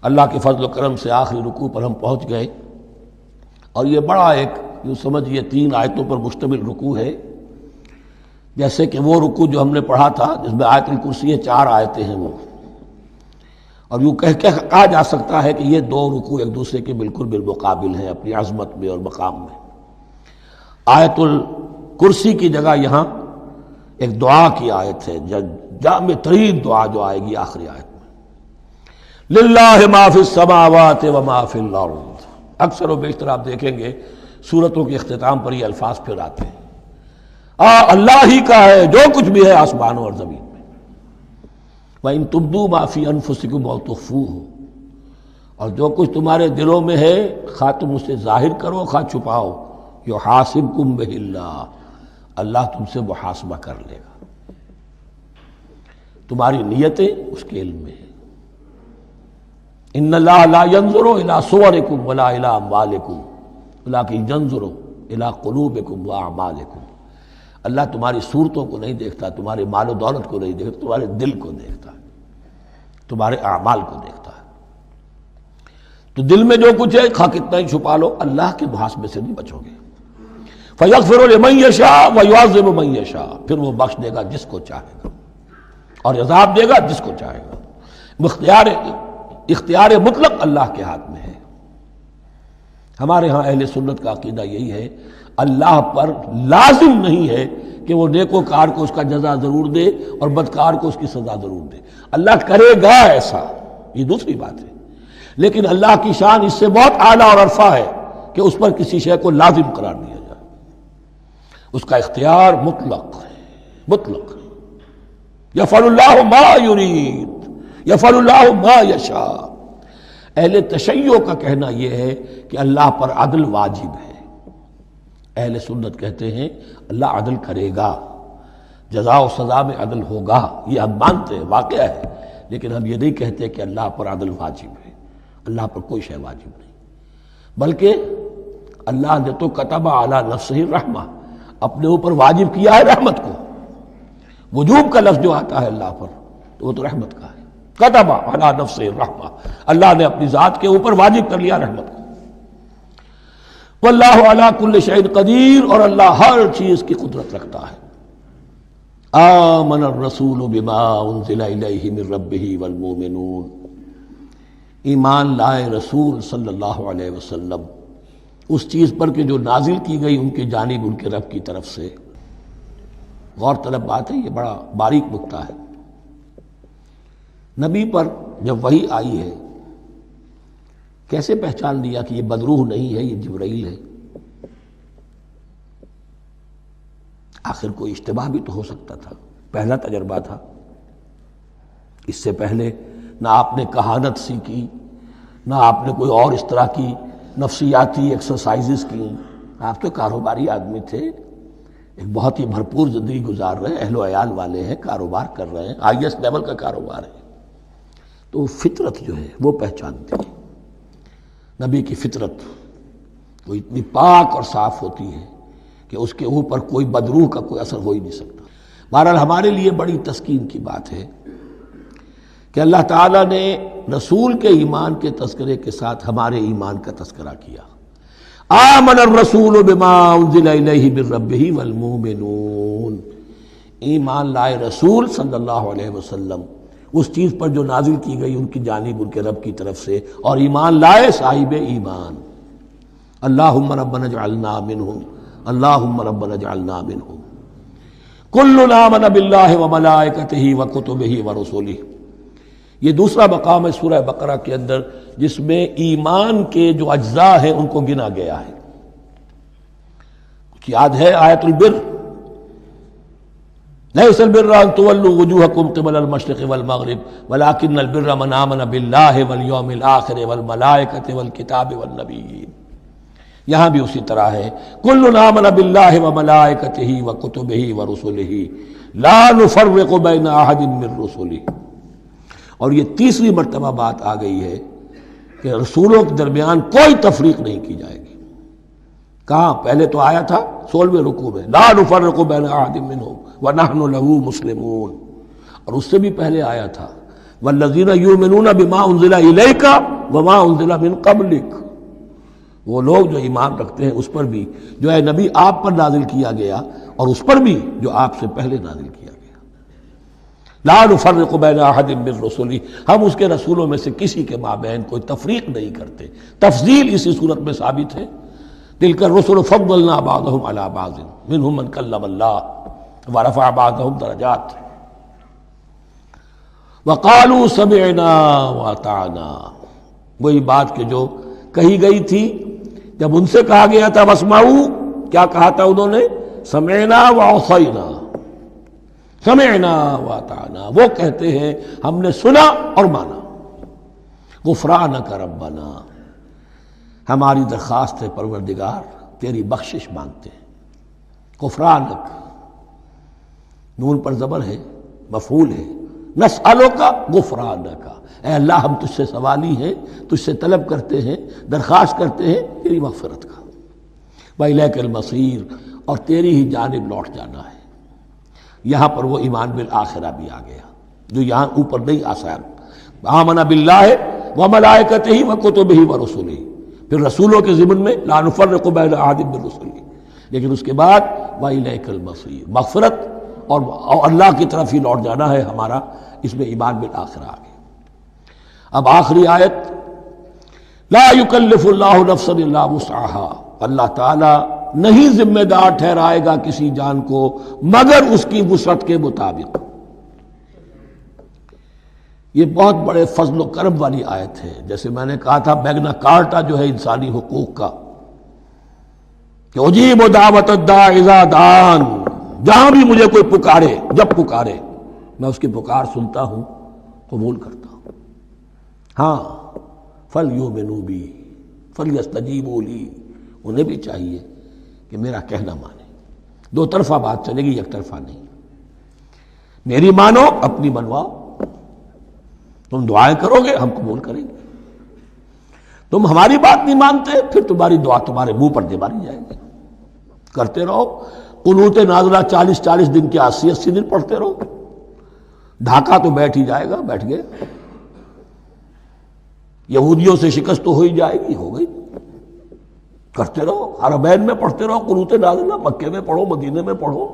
اللہ کے فضل و کرم سے آخری رکوع پر ہم پہنچ گئے، اور یہ بڑا ایک یوں سمجھیے 3 آیتوں پر مشتمل رکوع ہے، جیسے کہ وہ رکوع جو ہم نے پڑھا تھا جس میں آیت الکرسی ہے 4 آیتیں ہیں وہ، اور یوں کہا جا سکتا ہے کہ یہ 2 رکوع ایک دوسرے کے بالکل بالمقابل ہیں اپنی عظمت میں اور مقام میں۔ آیت الکرسی کی جگہ یہاں ایک دعا کی آیت ہے، جامع ترین دعا جو آئے گی آخری آیت میں، للہ ما فی السماوات و ما فی الارض۔ اکثر و بیشتر آپ دیکھیں گے سورتوں کے اختتام پر یہ الفاظ پھر آتے ہیں، اللہ ہی کا ہے جو کچھ بھی ہے آسمانوں اور زمین میں۔ وَإِن تُبْدُوا مَا فِي أَنفُسِكُمْ أَوْ تُخْفُوهُ، اور جو کچھ تمہارے دلوں میں ہے خواہ تم اسے ظاہر کرو خواہ چھپاؤ، يُحَاسِبْكُم بِهِ اللَّهُ، اللہ تم سے محاسبہ کر لے گا، تمہاری نیتیں اس کے علم میں ہیں۔ إِنَّ اللَّهَ لَا يَنظُرُ إِلَىٰ صُوَرِكُمْ وَلَا إِلَىٰ أَمْوَالِكُمْ وَلَٰكِنْ يَنظُرُ إِلَىٰ قُلُوبِكُمْ وَأَعْمَالِكُمْ، اللہ تمہاری صورتوں کو نہیں دیکھتا، تمہارے مال و دولت کو نہیں دیکھتا، تمہارے دل کو دیکھتا ہے، تمہارے اعمال کو دیکھتا ہے۔ تو دل میں جو کچھ ہے خواہ کتنا ہی چھپا لو، اللہ کے محاسبے سے نہیں بچو گے۔ فَيَغْفِرُ لِمَن يَشَاءُ وَيُعَذِّبُ مَن يَشَاءُ، پھر وہ بخش دے گا جس کو چاہے گا اور عذاب دے گا جس کو چاہے گا۔ اختیار مطلق اللہ کے ہاتھ میں ہے۔ ہمارے ہاں اہل سنت کا عقیدہ یہی ہے، اللہ پر لازم نہیں ہے کہ وہ نیکوکار کو اس کا جزا ضرور دے اور بدکار کو اس کی سزا ضرور دے، اللہ کرے گا ایسا، یہ دوسری بات ہے، لیکن اللہ کی شان اس سے بہت اعلیٰ اور عرفہ ہے کہ اس پر کسی شے کو لازم قرار دیا جائے، اس کا اختیار مطلق ہے، مطلق ہے۔ یفعل اللہ ما یرید، یفعل اللہ ما یشاء۔ اہل تشیع کا کہنا یہ ہے کہ اللہ پر عدل واجب ہے، اہل سنت کہتے ہیں اللہ عدل کرے گا، جزا و سزا میں عدل ہوگا، یہ ہم مانتے ہیں، واقعہ ہے، لیکن ہم یہ نہیں کہتے کہ اللہ پر عدل واجب ہے، اللہ پر کوئی شے واجب نہیں، بلکہ اللہ نے تو کتب علی نفسہ الرحمہ، اپنے اوپر واجب کیا ہے رحمت کو۔ وجوب کا لفظ جو آتا ہے اللہ پر تو وہ تو رحمت کا ہے، کتب علی نفسہ الرحمہ، اللہ نے اپنی ذات کے اوپر واجب کر لیا رحمت کو۔ واللہ علی کل شیء قدیر، اور اللہ ہر چیز کی قدرت رکھتا ہے۔ آمن الرسول بما انزل الیہ من ربہ والمؤمنون، ایمان لائے رسول صلی اللہ علیہ وسلم اس چیز پر کہ جو نازل کی گئی ان کی جانب ان کے رب کی طرف سے۔ غور طلب بات ہے، یہ بڑا باریک نکتہ ہے۔ نبی پر جب وحی آئی ہے کیسے پہچان لیا کہ یہ بدروح نہیں ہے، یہ جبرائیل ہے؟ آخر کوئی اشتباہ بھی تو ہو سکتا تھا، پہلا تجربہ تھا، اس سے پہلے نہ آپ نے کہانت سیکھی، نہ آپ نے کوئی اور اس طرح کی نفسیاتی ایکسرسائزز کی، آپ تو کاروباری آدمی تھے، ایک بہت ہی بھرپور زندگی گزار رہے ہیں، اہل و عیال والے ہیں، کاروبار کر رہے ہیں، ہائی ایسٹ لیول کا کاروبار ہے، تو فطرت جو ہے وہ پہچانتی ہے۔ نبی کی فطرت وہ اتنی پاک اور صاف ہوتی ہے کہ اس کے اوپر کوئی بدروح کا کوئی اثر ہو ہی نہیں سکتا۔ بہرحال ہمارے لیے بڑی تسکین کی بات ہے کہ اللہ تعالیٰ نے رسول کے ایمان کے تذکرے کے ساتھ ہمارے ایمان کا تذکرہ کیا۔ آمن الرسول بما انزل الیہ من ربہ والمؤمنون، ایمان لائے رسول صلی اللہ علیہ وسلم اس چیز پر جو نازل کی گئی ان کی جانب ان کے رب کی طرف سے، اور ایمان لائے صاحب ایمان۔ اللہم ربنا اجعلنا منہم، اللہم ربنا اجعلنا منہم۔ کل آمن باللہ وملائکتہ وکتبہ ورسلہ، یہ دوسرا مقام ہے سورہ بقرہ کے اندر جس میں ایمان کے جو اجزاء ہیں ان کو گنا گیا ہے۔ کچھ یاد ہے آیت البر، لیس البر ان تولوا وجوہکم قبل المشرق والمغرب ولکن البر من آمن باللہ والیوم الآخر والملائکۃ والکتاب والنبیین۔ یہاں بھی اسی طرح ہے، کل آمن باللہ وملائکتہ وکتبہ ورسلہ لا نفرق بین احد من رسلہ۔ اور یہ تیسری مرتبہ بات آ گئی ہے کہ رسولوں کے درمیان کوئی تفریق نہیں کی جائے گی۔ کہاں؟ پہلے تو آیا تھا 16ویں رکوع میں، لا نفرق بین احد منہم ونحن له مسلمون، اور اس سے بھی پہلے آیا تھا والذین یؤمنون بما انزل الیک وما انزل من قبلک، وہ لوگ جو ایمان رکھتے ہیں اس پر بھی جو ہے نبی آپ پر نازل کیا گیا اور اس پر بھی جو آپ سے پہلے نازل کیا گیا۔ لا نفرق بین احد من رسلہ، ہم اس کے رسولوں میں سے کسی کے مابین کوئی تفریق نہیں کرتے۔ تفضیل اسی صورت میں ثابت ہے، تلک الرسل فضلنا بعضهم علی بعض منهم من کلم اللہ ورفع بعضهم درجات۔ وقالوا سمعنا واطعنا، وہی بات کہ جو کہی گئی تھی جب ان سے کہا گیا تھا واسمعوا، کیا کہا تھا انہوں نے؟ سمعنا وعصینا، سمعنا واطعنا، وہ کہتے ہیں ہم نے سنا اور مانا۔ غفرانک ربنا، ہماری درخواست ہے پروردگار، تیری بخشش مانگتے ہیں۔ غفرانک، نون پر زبر ہے، مفعول ہے، نسألک غفرانک، اے اللہ ہم تجھ سے سوالی ہیں، تجھ سے طلب کرتے ہیں، درخواست کرتے ہیں تیری مغفرت کا۔ وإلیک المصیر، اور تیری ہی جانب لوٹ جانا ہے۔ یہاں پر وہ ایمان بالآخرہ بھی آ گیا جو یہاں اوپر نہیں آسان۔ آمن باللہ وملائکتہ وکتبہ ورسلہ، پھر رسولوں کے ضمن میں لا نفرق بین احد من رسلہ، لیکن اس کے بعد وإلیک المصیر، مغفرت اور اللہ کی طرف ہی لوٹ جانا ہے ہمارا، اس میں ایمان بالآخرہ آ گیا۔ اب آخری آیت، لا یکلف اللہ نفسا الا وسعها، اللہ تعالیٰ نہیں ذمہ دار ٹھہرائے گا کسی جان کو مگر اس کی وسعت کے مطابق۔ یہ بہت بڑے فضل و کرم والی آیت ہے، جیسے میں نے کہا تھا میگنا کارٹا جو ہے انسانی حقوق کا، کہ اجیب دعوت الداع اذا دعان، جہاں بھی مجھے کوئی پکارے، جب پکارے میں اس کی پکار سنتا ہوں، قبول کرتا ہوں۔ ہاں فَلْيُؤْمِنُوا بِي فَلْيَسْتَجِيبُوا لِي، انہیں بھی چاہیے کہ میرا کہنا مانے۔ دو طرفہ بات چلے گی، یک طرفہ نہیں۔ میری مانو، اپنی منواؤ۔ تم دعائیں کرو گے ہم قبول کریں گے، تم ہماری بات نہیں مانتے پھر تمہاری دعا تمہارے منہ پر دے ماری جائے گی۔ کرتے رہو قنوت نازلہ 40 دن کے 80 دن پڑھتے رہو، ڈھاکہ تو بیٹھ ہی جائے گا، بیٹھ گئے۔ یہودیوں سے شکست تو ہو ہی جائے گی، ہو گئی۔ کرتے رہو، حرمین میں پڑھتے رہو قنوت نازلہ، مکے میں پڑھو، مدینے میں پڑھو،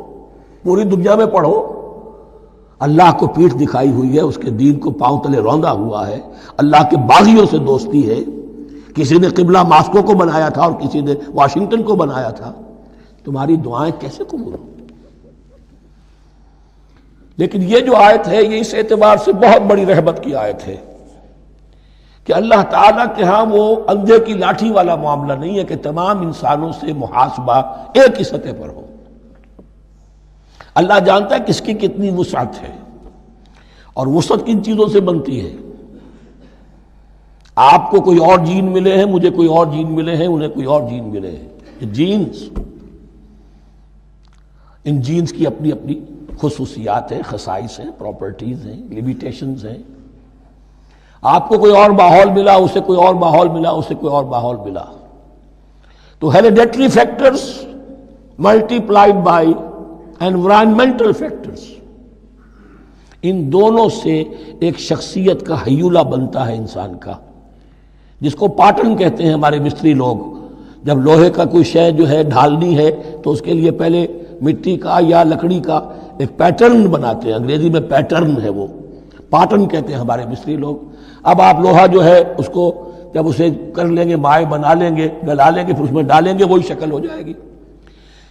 پوری دنیا میں پڑھو۔ اللہ کو پیٹھ دکھائی ہوئی ہے، اس کے دین کو پاؤں تلے روندا ہوا ہے، اللہ کے باغیوں سے دوستی ہے۔ کسی نے قبلہ ماسکو کو بنایا تھا اور کسی نے واشنگٹن کو بنایا تھا، تمہاری دعائیں کیسے قبول ہوں؟ لیکن یہ جو آیت ہے یہ اس اعتبار سے بہت بڑی رحمت کی آیت ہے کہ اللہ تعالیٰ کے ہاں وہ اندھے کی لاٹھی والا معاملہ نہیں ہے کہ تمام انسانوں سے محاسبہ ایک ہی سطح پر ہو۔ اللہ جانتا ہے کس کی کتنی وسعت ہے، اور وسعت کن چیزوں سے بنتی ہے۔ آپ کو کوئی اور جین ملے ہیں، مجھے کوئی اور جین ملے ہیں، انہیں کوئی اور جین ملے ہیں، یہ جینز، ان جینز کی اپنی اپنی خصوصیات ہیں، خصائص ہیں، پراپرٹیز ہیں، لیمیٹیشنز ہیں۔ آپ کو کوئی اور ماحول ملا، اسے کوئی اور ماحول ملا، اسے کوئی اور ماحول ملا، تو hereditary factors multiplied by environmental factors, ان دونوں سے ایک شخصیت کا ہیولہ بنتا ہے انسان کا، جس کو پیٹرن کہتے ہیں ہمارے مستری لوگ۔ جب لوہے کا کوئی شے جو ہے ڈھالنی ہے تو اس کے لیے پہلے مٹی کا یا لکڑی کا ایک پیٹرن بناتے ہیں، انگریزی میں پیٹرن ہے، وہ پیٹرن کہتے ہیں ہمارے مستری لوگ۔ اب آپ لوہا جو ہے اس کو جب اسے کر لیں گے، مائع بنا لیں گے، گلا لیں گے، پھر اس میں ڈالیں گے، وہی شکل ہو جائے گی۔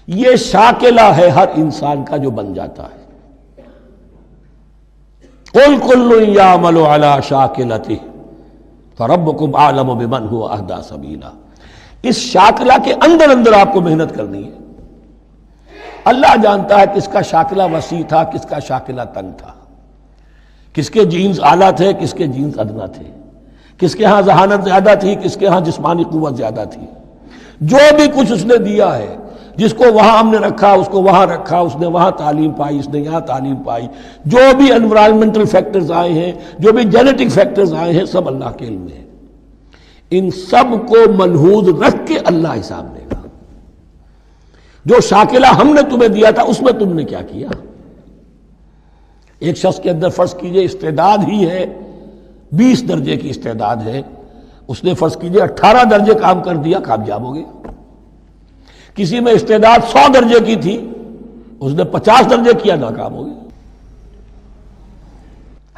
یہ شاکلہ ہے ہر انسان کا جو بن جاتا ہے۔ قُلْ كُلٌّ يَعْمَلُ عَلَى شَاكِلَتِهِ فَرَبُّكُمْ أَعْلَمُ بِمَنْ هُوَ أَهْدَىٰ سَبِيلًا۔ اس شاکلہ کے اندر اندر آپ کو محنت کرنی ہے۔ اللہ جانتا ہے کس کا شاکلہ وسیع تھا، کس کا شاکلہ تنگ تھا، کس کے جینز اعلیٰ تھے، کس کے جینز ادنا تھے، کس کے ہاں ذہانت زیادہ تھی، کس کے ہاں جسمانی قوت زیادہ تھی۔ جو بھی کچھ اس نے دیا ہے، جس کو وہاں ہم نے رکھا اس کو وہاں رکھا، اس نے وہاں تعلیم پائی، اس نے یہاں تعلیم پائی، جو بھی انوائرمنٹل فیکٹرز آئے ہیں، جو بھی جینیٹک فیکٹرز آئے ہیں، سب اللہ کے علم میں ہے۔ ان سب کو ملحوظ رکھ کے اللہ حساب لے گا۔ جو شاکلہ ہم نے تمہیں دیا تھا اس میں تم نے کیا کیا؟ ایک شخص کے اندر فرض کیجئے استعداد ہی ہے 20 درجے کی استعداد ہے، اس نے فرض کیجئے 18 درجے کام کر دیا، کامیاب ہو گیا۔ کسی میں استعداد 100 درجے کی تھی، اس نے 50 درجے کیا، ناکام ہو گیا۔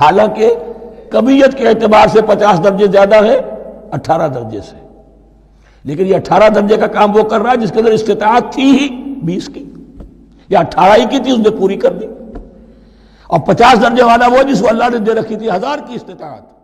حالانکہ کمیت کے اعتبار سے 50 درجے زیادہ ہے 18 درجے سے، لیکن یہ 18 درجے کا کام وہ کر رہا ہے جس کے اندر استطاعت تھی ہی 20 کی، یا 18 ہی کی تھی، اس نے پوری کر دی۔ اور 50 درجے والا وہ جس کو اللہ نے دے رکھی تھی 1000 کی استطاعت۔